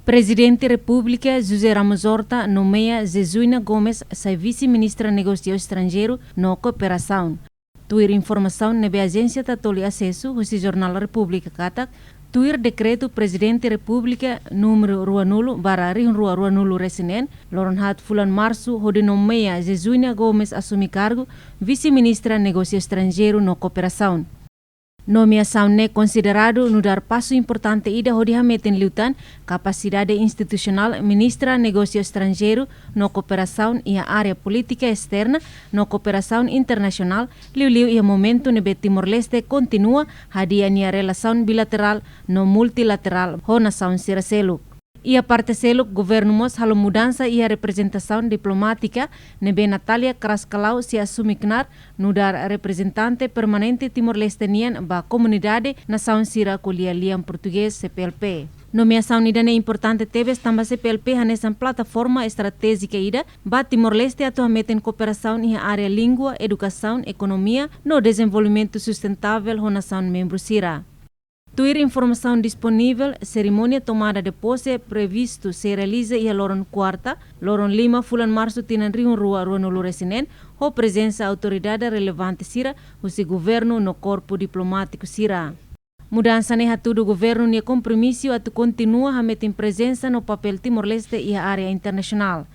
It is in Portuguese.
Presidente República José Ramos Horta nomeia Jesuína Gomes sa vice-ministra Negócio Estrangeiro no Cooperação. Tuir informação nebe agência tatoli acesso o Jornal República Katak, tuir decreto Presidente República número Ruanulo barra Rua Ruanulo Resinen, Loronhat Fulan Março, onde nomeia Jesuína Gomes assumir cargo vice-ministra Negócio Estrangeiro no Cooperação. Nomeação é considerado no dar passo importante ida hodihamente em lutan capacidade institucional ministra Negócio Estrangeiro no Cooperação e a área política externa no Cooperação Internacional liu e momento nebe Timor-Leste continua hadia nia relação bilateral no multilateral ho nação siracelo. E a parte selo, governo mos halo mudança e a representação diplomática nebe Natália Krascalau se assumiknar no dar representante permanente Timor-Lestenian ba comunidade nação sira colia liam português CPLP. Nomeação ida é importante teve também CPLP nessa plataforma estratégica ida ba Timor-Leste atualmente em cooperação em área língua, educação, economia no desenvolvimento sustentável ho nação membro sira. Tuir informação disponível, cerimônia tomada de posse previsto se realiza e a Loron Quarta, Loron Lima, Fulan Março, Tinan Rua Ruanulo Resinen, ou presença autoridade relevante sira, o seu governo no corpo diplomático sira. Mudança ne do governo ne compromisso a continua a meter presença no papel Timor-Leste e a área internacional.